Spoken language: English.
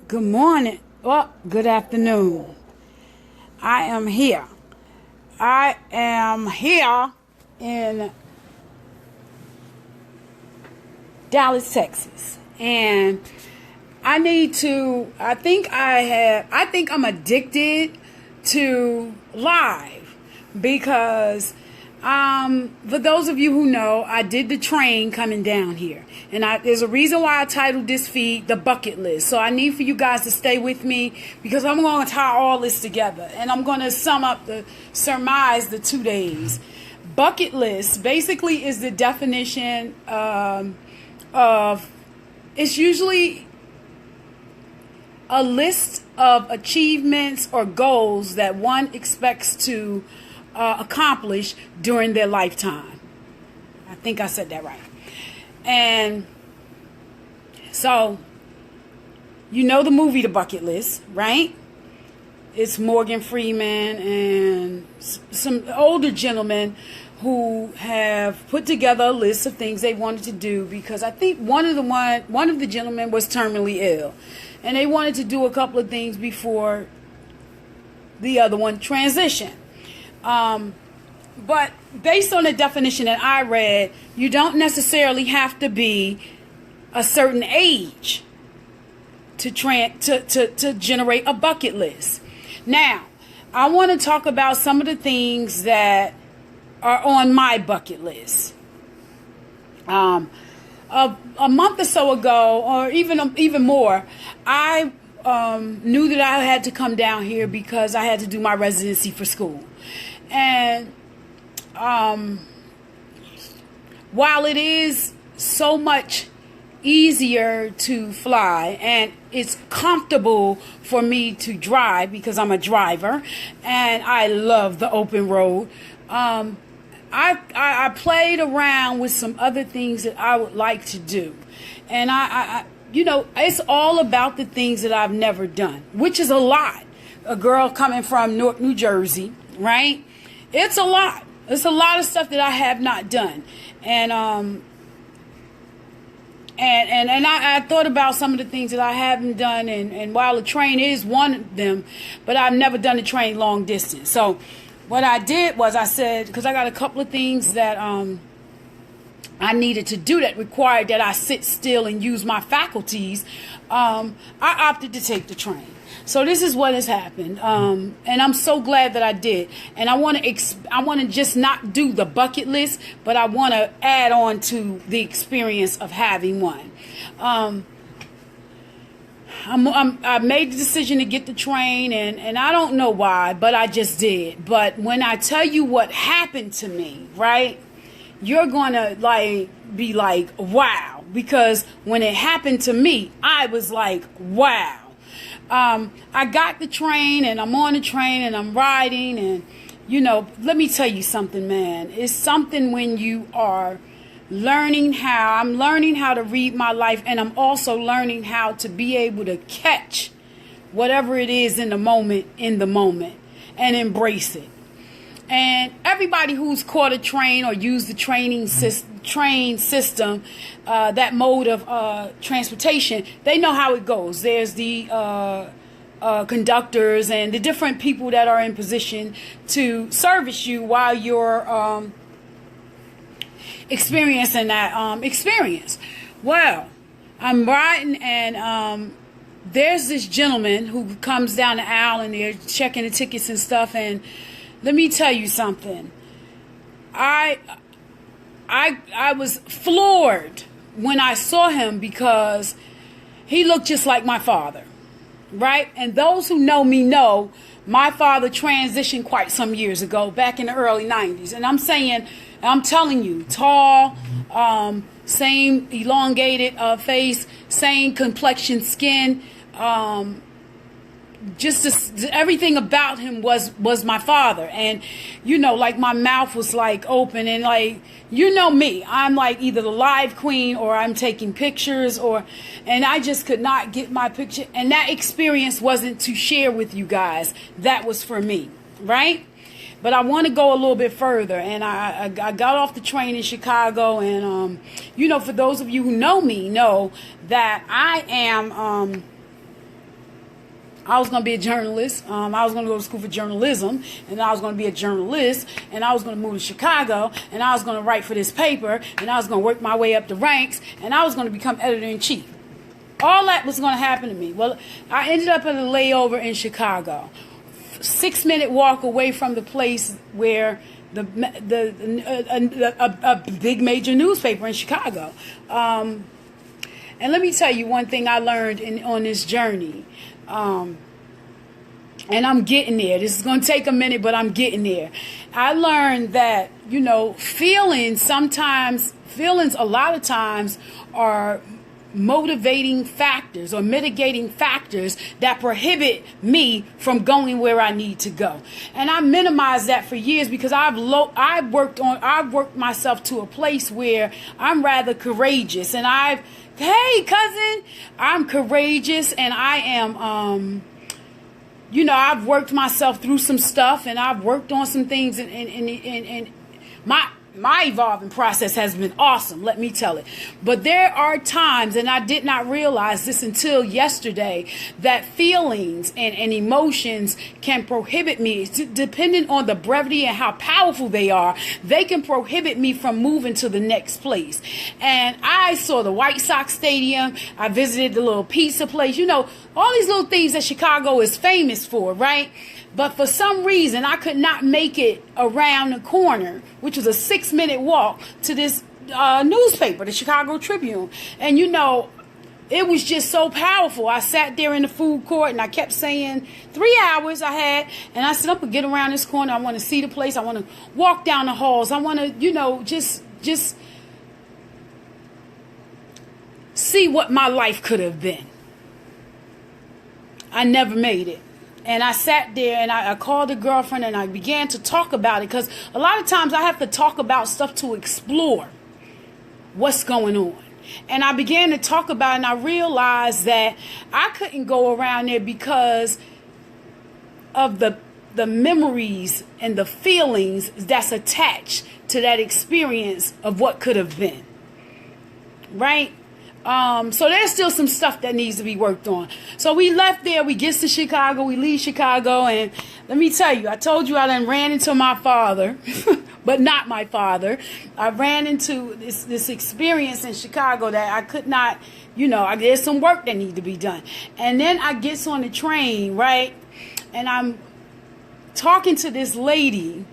Good morning. Well, good afternoon. I am here. I am here in Dallas, Texas. And I think I'm addicted to live because for those of you who know, I did the train coming down here. And there's a reason why I titled this feed The Bucket List. So I need for you guys to stay with me because I'm going to tie all this together. And I'm going to surmise the 2 days. Bucket list basically is the definition of, it's usually a list of achievements or goals that one expects to accomplish during their lifetime. I think I said that right. And so, you know the movie The Bucket List, right? It's Morgan Freeman and some older gentlemen who have put together a list of things they wanted to do because I think one of the gentlemen was terminally ill. And they wanted to do a couple of things before the other one transitioned. But based on the definition that I read, you don't necessarily have to be a certain age to generate a bucket list. Now, I want to talk about some of the things that are on my bucket list. A month or so ago, or even more, I knew that I had to come down here because I had to do my residency for school. And while it is so much easier to fly and it's comfortable for me to drive because I'm a driver and I love the open road, I played around with some other things that I would like to do. And I it's all about the things that I've never done, which is a lot. A girl coming from Newark, New Jersey, right? It's a lot. It's a lot of stuff that I have not done. And I thought about some of the things that I haven't done, and while the train is one of them, but I've never done the train long distance. So what I did was I said, because I got a couple of things that I needed to do that required that I sit still and use my faculties, I opted to take the train. So this is what has happened, and I'm so glad that I did. And I want to just not do the bucket list, but I want to add on to the experience of having one. I made the decision to get the train, and I don't know why, but I just did. But when I tell you what happened to me, right, you're gonna be like, wow, because when it happened to me, I was like, wow. I got the train and I'm on the train and I'm riding, and let me tell you something, man. It's something when you are I'm learning how to read my life, and I'm also learning how to be able to catch whatever it is in the moment and embrace it. And everybody who's caught a train or used the train system, that mode of transportation, they know how it goes. There's the conductors and the different people that are in position to service you while you're experiencing that experience. Well, I'm riding, and there's this gentleman who comes down the aisle, and they're checking the tickets and stuff, and let me tell you something. I was floored when I saw him because he looked just like my father, right? And those who know me know my father transitioned quite some years ago, back in the early 90s. And I'm telling you, tall, same elongated face, same complexion skin, everything about him was my father. And my mouth was open, and me, I'm either the live queen or I'm taking pictures, and I just could not get my picture. And that experience wasn't to share with you guys. That was for me, right? But I want to go a little bit further, and I got off the train in Chicago, and for those of you who know me, know that I am I was going to be a journalist. I was going to go to school for journalism, and I was going to be a journalist, and I was going to move to Chicago, and I was going to write for this paper, and I was going to work my way up the ranks, and I was going to become editor-in-chief. All that was going to happen to me. Well, I ended up at a layover in Chicago, 6-minute walk away from the place where a big major newspaper in Chicago. And let me tell you one thing I learned on this journey. And I'm getting there. This is going to take a minute, but I'm getting there. I learned that, feelings a lot of times are motivating factors or mitigating factors that prohibit me from going where I need to go. And I minimized that for years because I've worked myself to a place where I'm rather courageous, and hey cousin, I'm courageous, and I am I've worked myself through some stuff, and I've worked on some things, and my evolving process has been awesome, let me tell it. But there are times, and I did not realize this until yesterday, that feelings and emotions can prohibit me, depending on the brevity and how powerful they are. They can prohibit me from moving to the next place. And I saw the White Sox Stadium. I visited the little pizza place. All these little things that Chicago is famous for, right? But for some reason, I could not make it around the corner, which was a 6-minute walk, to this newspaper, the Chicago Tribune. And, it was just so powerful. I sat there in the food court, and I kept saying 3 hours I had. And I said, I'm going to get around this corner. I want to see the place. I want to walk down the halls. I want to, just see what my life could have been. I never made it. And I sat there, and I called a girlfriend, and I began to talk about it, because a lot of times I have to talk about stuff to explore what's going on. And I began to talk about it, and I realized that I couldn't go around there because of the memories and the feelings that's attached to that experience of what could have been. Right? So there's still some stuff that needs to be worked on. So we left there, we get to Chicago, we leave Chicago, and let me tell you, I told you I done ran into my father, but not my father. I ran into this experience in Chicago that I could not, there's some work that needs to be done. And then I get on the train, right, and I'm talking to this lady,